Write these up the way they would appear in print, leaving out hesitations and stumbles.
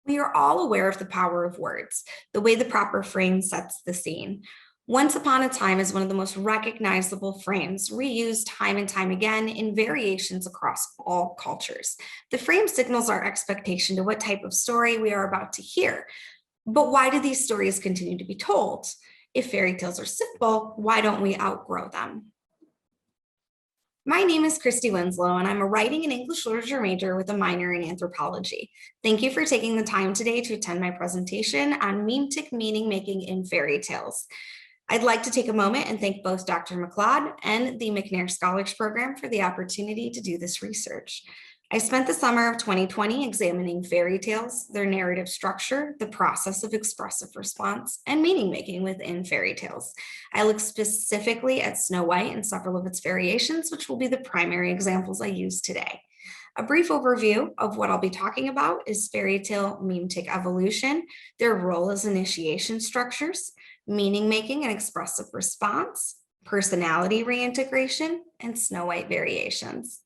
We are all aware of the power of words, the way the proper frame sets the scene. Once upon a time is one of the most recognizable frames, reused time and time again in variations across all cultures. The frame signals our expectation to what type of story we are about to hear. But why do these stories continue to be told? If fairy tales are simple, why don't we outgrow them? My name is Christy Winslow, and I'm a writing and English literature major with a minor in anthropology. Thank you for taking the time today to attend my presentation on memetic meaning making in fairy tales. I'd like to take a moment and thank both Dr. McLeod and the McNair Scholars Program for the opportunity to do this research. I spent the summer of 2020 examining fairy tales, their narrative structure, the process of expressive response, and meaning making within fairy tales. I looked specifically at Snow White and several of its variations, which will be the primary examples I use today. A brief overview of what I'll be talking about is fairy tale memetic evolution, their role as initiation structures, meaning making and expressive response, personality reintegration, and Snow White variations.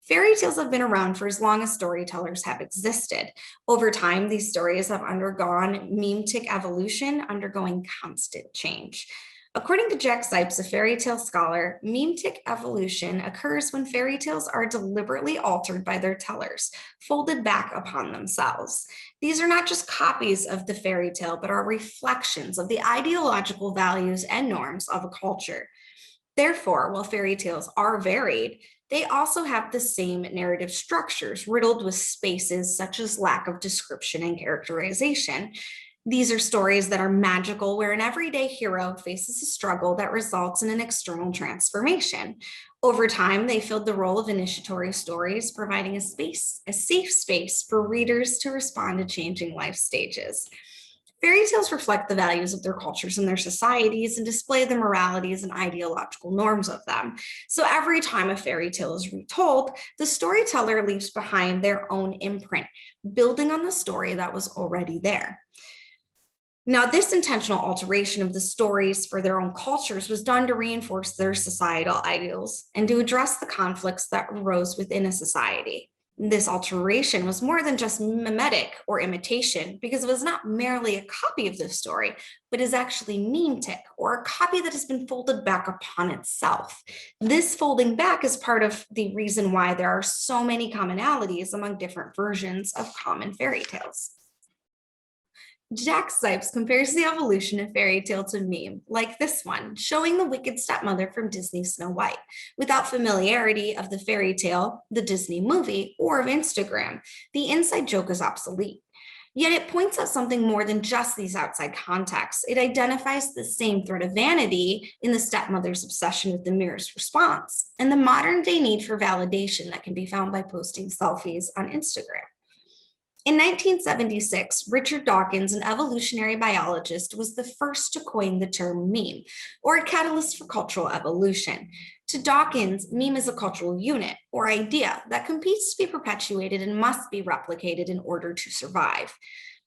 Fairy tales have been around for as long as storytellers have existed. Over time, these stories have undergone memetic evolution, undergoing constant change. According to Jack Zipes, a fairy tale scholar, memetic evolution occurs when fairy tales are deliberately altered by their tellers, folded back upon themselves. These are not just copies of the fairy tale, but are reflections of the ideological values and norms of a culture. Therefore, while fairy tales are varied, they also have the same narrative structures, riddled with spaces such as lack of description and characterization. These are stories that are magical, where an everyday hero faces a struggle that results in an external transformation. Over time, they filled the role of initiatory stories, providing a safe space for readers to respond to changing life stages. Fairy tales reflect the values of their cultures and their societies and display the moralities and ideological norms of them. So every time a fairy tale is retold, the storyteller leaves behind their own imprint, building on the story that was already there. Now, this intentional alteration of the stories for their own cultures was done to reinforce their societal ideals and to address the conflicts that arose within a society. This alteration was more than just memetic or imitation, because it was not merely a copy of the story, but is actually memetic, or a copy that has been folded back upon itself. This folding back is part of the reason why there are so many commonalities among different versions of common fairy tales. Jack Zipes compares the evolution of fairy tale to meme, like this one, showing the wicked stepmother from Disney's Snow White. Without familiarity of the fairy tale, the Disney movie, or of Instagram, the inside joke is obsolete. Yet it points out something more than just these outside contexts. It identifies the same thread of vanity in the stepmother's obsession with the mirror's response, and the modern day need for validation that can be found by posting selfies on Instagram. In 1976, Richard Dawkins, an evolutionary biologist, was the first to coin the term meme, or a catalyst for cultural evolution. To Dawkins, meme is a cultural unit or idea that competes to be perpetuated and must be replicated in order to survive.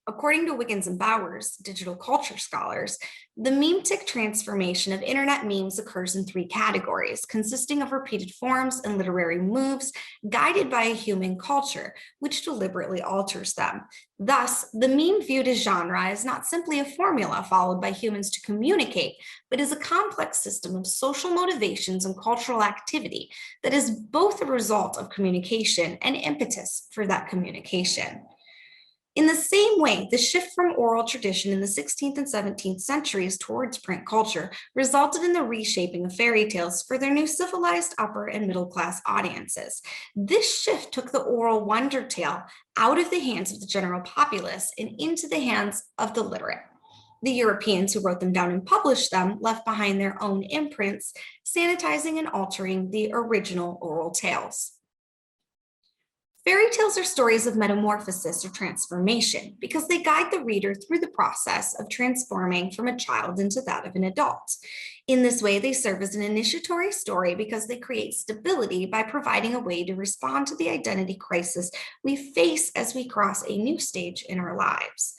According to Wiggins and Bowers, digital culture scholars, the memetic transformation of internet memes occurs in three categories, consisting of repeated forms and literary moves guided by a human culture, which deliberately alters them. Thus, the meme viewed as genre is not simply a formula followed by humans to communicate, but is a complex system of social motivations and cultural activity that is both a result of communication and impetus for that communication. In the same way, the shift from oral tradition in the 16th and 17th centuries towards print culture resulted in the reshaping of fairy tales for their new civilized upper and middle class audiences. This shift took the oral wonder tale out of the hands of the general populace and into the hands of the literate. The Europeans who wrote them down and published them left behind their own imprints, sanitizing and altering the original oral tales. Fairy tales are stories of metamorphosis or transformation because they guide the reader through the process of transforming from a child into that of an adult. In this way, they serve as an initiatory story because they create stability by providing a way to respond to the identity crisis we face as we cross a new stage in our lives.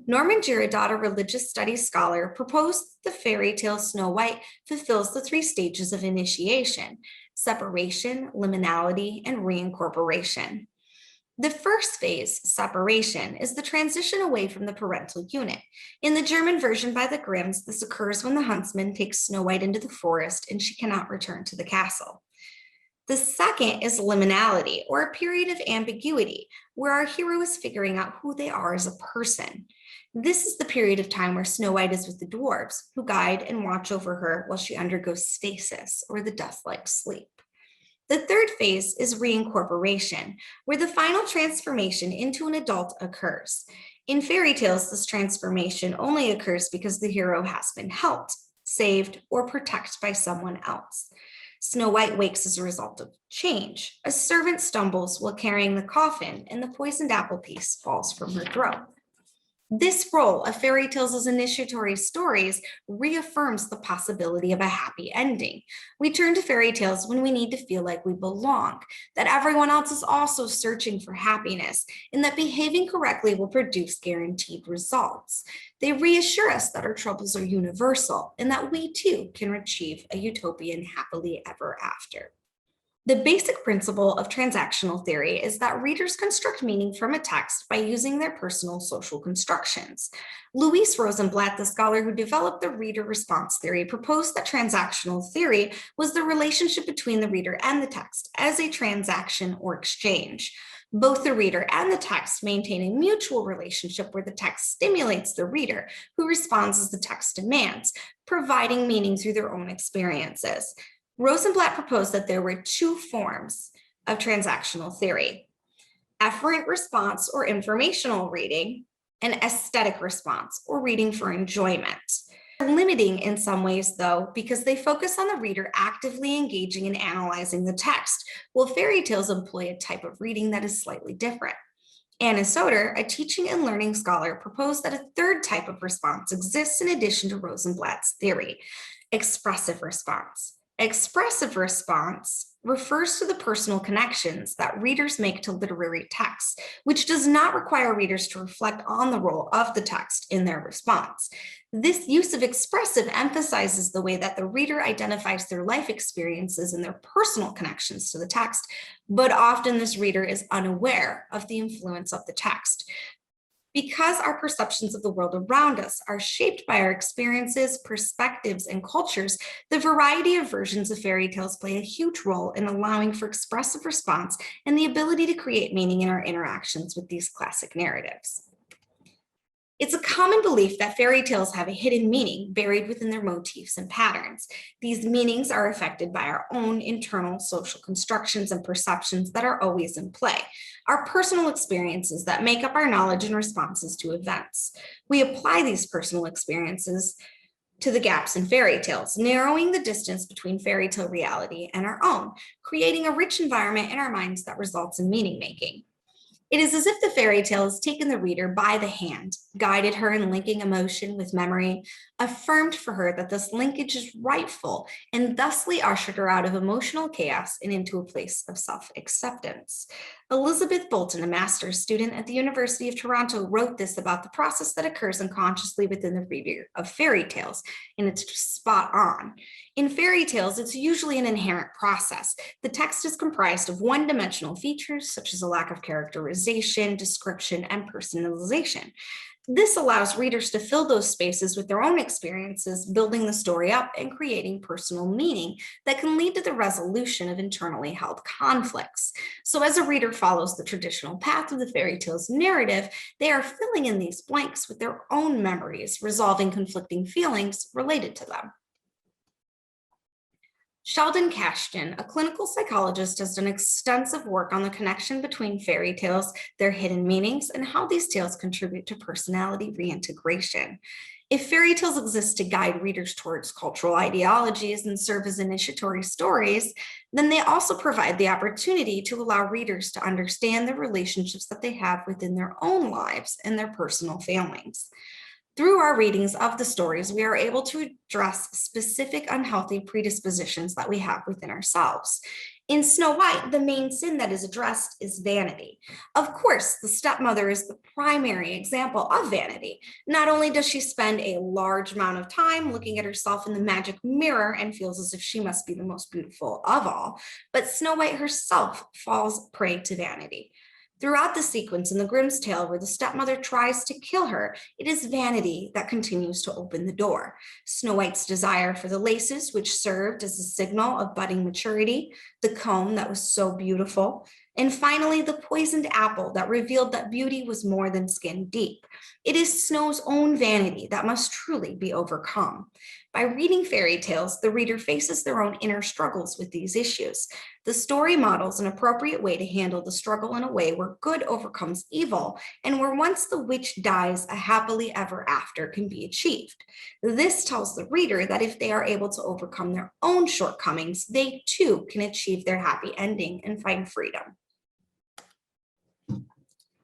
Norman Girardot, a religious studies scholar, proposed the fairy tale Snow White fulfills the three stages of initiation: separation, liminality, and reincorporation. The first phase, separation, is the transition away from the parental unit. In the German version by the Grimms, this occurs when the huntsman takes Snow White into the forest and she cannot return to the castle. The second is liminality, or a period of ambiguity, where our hero is figuring out who they are as a person. This is the period of time where Snow White is with the dwarves, who guide and watch over her while she undergoes stasis, or the death-like sleep. The third phase is reincorporation, where the final transformation into an adult occurs. In fairy tales, this transformation only occurs because the hero has been helped, saved, or protected by someone else. Snow White wakes as a result of change. A servant stumbles while carrying the coffin, and the poisoned apple piece falls from her throat. This role of fairy tales as initiatory stories reaffirms the possibility of a happy ending. We turn to fairy tales when we need to feel like we belong, that everyone else is also searching for happiness, and that behaving correctly will produce guaranteed results. They reassure us that our troubles are universal and that we too can achieve a utopian happily ever after. The basic principle of transactional theory is that readers construct meaning from a text by using their personal social constructions. Louise Rosenblatt, the scholar who developed the reader response theory, proposed that transactional theory was the relationship between the reader and the text as a transaction or exchange. Both the reader and the text maintain a mutual relationship where the text stimulates the reader, who responds as the text demands, providing meaning through their own experiences. Rosenblatt proposed that there were two forms of transactional theory: efferent response or informational reading, and aesthetic response or reading for enjoyment. Limiting in some ways, though, because they focus on the reader actively engaging and analyzing the text, while fairy tales employ a type of reading that is slightly different. Anna Soder, a teaching and learning scholar, proposed that a third type of response exists in addition to Rosenblatt's theory: expressive response. Expressive response refers to the personal connections that readers make to literary texts, which does not require readers to reflect on the role of the text in their response. This use of expressive emphasizes the way that the reader identifies their life experiences and their personal connections to the text, but often this reader is unaware of the influence of the text. Because our perceptions of the world around us are shaped by our experiences, perspectives, and cultures, the variety of versions of fairy tales play a huge role in allowing for expressive response and the ability to create meaning in our interactions with these classic narratives. It's a common belief that fairy tales have a hidden meaning buried within their motifs and patterns. These meanings are affected by our own internal social constructions and perceptions that are always in play, our personal experiences that make up our knowledge and responses to events. We apply these personal experiences to the gaps in fairy tales, narrowing the distance between fairy tale reality and our own, creating a rich environment in our minds that results in meaning making. It is as if the fairy tale has taken the reader by the hand, guided her in linking emotion with memory, affirmed for her that this linkage is rightful, and thusly ushered her out of emotional chaos and into a place of self-acceptance. Elizabeth Bolton, a master's student at the University of Toronto, wrote this about the process that occurs unconsciously within the reader of fairy tales, and it's just spot on. In fairy tales, it's usually an inherent process. The text is comprised of one-dimensional features such as a lack of characterization, description, and personalization. This allows readers to fill those spaces with their own experiences, building the story up and creating personal meaning that can lead to the resolution of internally held conflicts. So as a reader follows the traditional path of the fairy tale's narrative, they are filling in these blanks with their own memories, resolving conflicting feelings related to them. Sheldon Cashton, a clinical psychologist, has done extensive work on the connection between fairy tales, their hidden meanings, and how these tales contribute to personality reintegration. If fairy tales exist to guide readers towards cultural ideologies and serve as initiatory stories, then they also provide the opportunity to allow readers to understand the relationships that they have within their own lives and their personal failings. Through our readings of the stories, we are able to address specific unhealthy predispositions that we have within ourselves. In Snow White, the main sin that is addressed is vanity. Of course, the stepmother is the primary example of vanity. Not only does she spend a large amount of time looking at herself in the magic mirror and feels as if she must be the most beautiful of all, but Snow White herself falls prey to vanity. Throughout the sequence in the Grimm's tale where the stepmother tries to kill her, it is vanity that continues to open the door. Snow White's desire for the laces, which served as a signal of budding maturity, the comb that was so beautiful, and finally the poisoned apple that revealed that beauty was more than skin deep. It is Snow's own vanity that must truly be overcome. By reading fairy tales, the reader faces their own inner struggles with these issues. The story models an appropriate way to handle the struggle in a way where good overcomes evil, and where once the witch dies, a happily ever after can be achieved. This tells the reader that if they are able to overcome their own shortcomings, they too can achieve their happy ending and find freedom.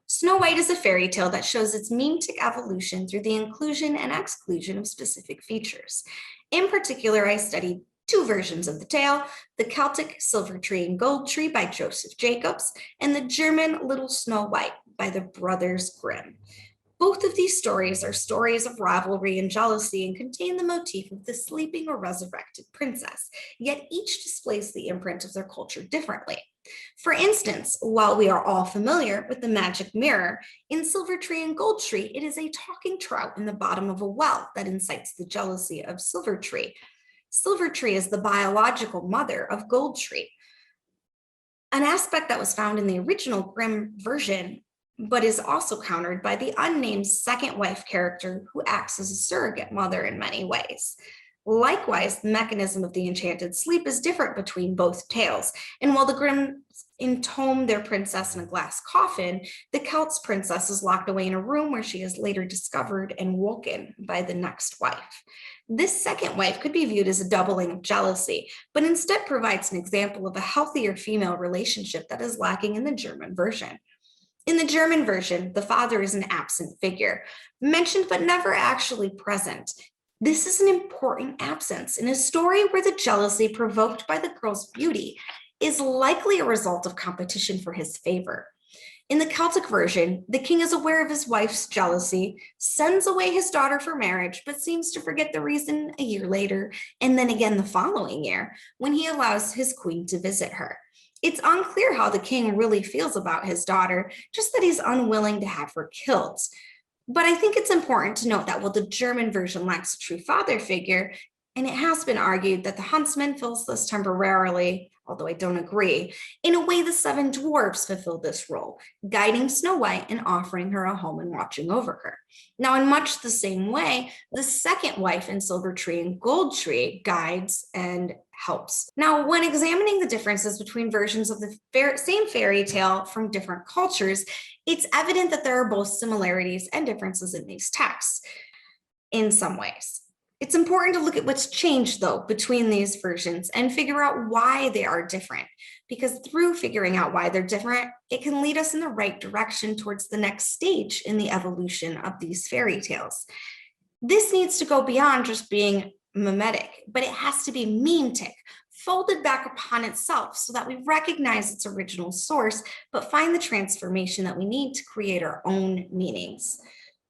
Snow White is a fairy tale that shows its memetic evolution through the inclusion and exclusion of specific features. In particular, I studied two versions of the tale, the Celtic Silver Tree and Gold Tree by Joseph Jacobs, and the German Little Snow White by the Brothers Grimm. Both of these stories are stories of rivalry and jealousy and contain the motif of the sleeping or resurrected princess, yet each displays the imprint of their culture differently. For instance, while we are all familiar with the magic mirror, in Silver Tree and Gold Tree, it is a talking trout in the bottom of a well that incites the jealousy of Silver Tree. Silver Tree is the biological mother of Gold Tree, an aspect that was found in the original Grimm version, but is also countered by the unnamed second wife character who acts as a surrogate mother in many ways. Likewise, the mechanism of the enchanted sleep is different between both tales, and while the Grimms entomb their princess in a glass coffin, the Celt's princess is locked away in a room where she is later discovered and woken by the next wife. This second wife could be viewed as a doubling of jealousy, but instead provides an example of a healthier female relationship that is lacking in the German version. In the German version, the father is an absent figure, mentioned but never actually present. This is an important absence in a story where the jealousy provoked by the girl's beauty is likely a result of competition for his favor. In the Celtic version, the king is aware of his wife's jealousy, sends away his daughter for marriage, but seems to forget the reason a year later, and then again the following year, when he allows his queen to visit her. It's unclear how the king really feels about his daughter, just that he's unwilling to have her killed. But I think it's important to note that while the German version lacks a true father figure, and it has been argued that the huntsman fills this temporarily, although I don't agree, in a way the seven dwarfs fulfill this role, guiding Snow White and offering her a home and watching over her. Now, in much the same way, the second wife in Silver Tree and Gold Tree guides and helps. Now, when examining the differences between versions of the same fairy tale from different cultures, it's evident that there are both similarities and differences in these texts in some ways. It's important to look at what's changed, though, between these versions and figure out why they are different, because through figuring out why they're different, it can lead us in the right direction towards the next stage in the evolution of these fairy tales. This needs to go beyond just being memetic, but it has to be memetic, folded back upon itself so that we recognize its original source, but find the transformation that we need to create our own meanings.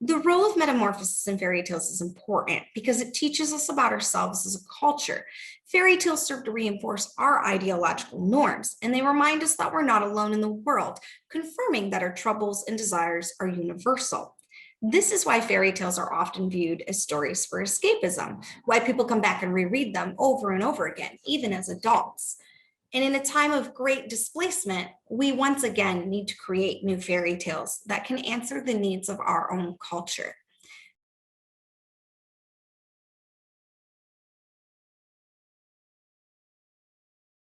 The role of metamorphosis in fairy tales is important because it teaches us about ourselves as a culture. Fairy tales serve to reinforce our ideological norms, and they remind us that we're not alone in the world, confirming that our troubles and desires are universal. This is why fairy tales are often viewed as stories for escapism, why people come back and reread them over and over again, even as adults. And in a time of great displacement, we once again need to create new fairy tales that can answer the needs of our own culture.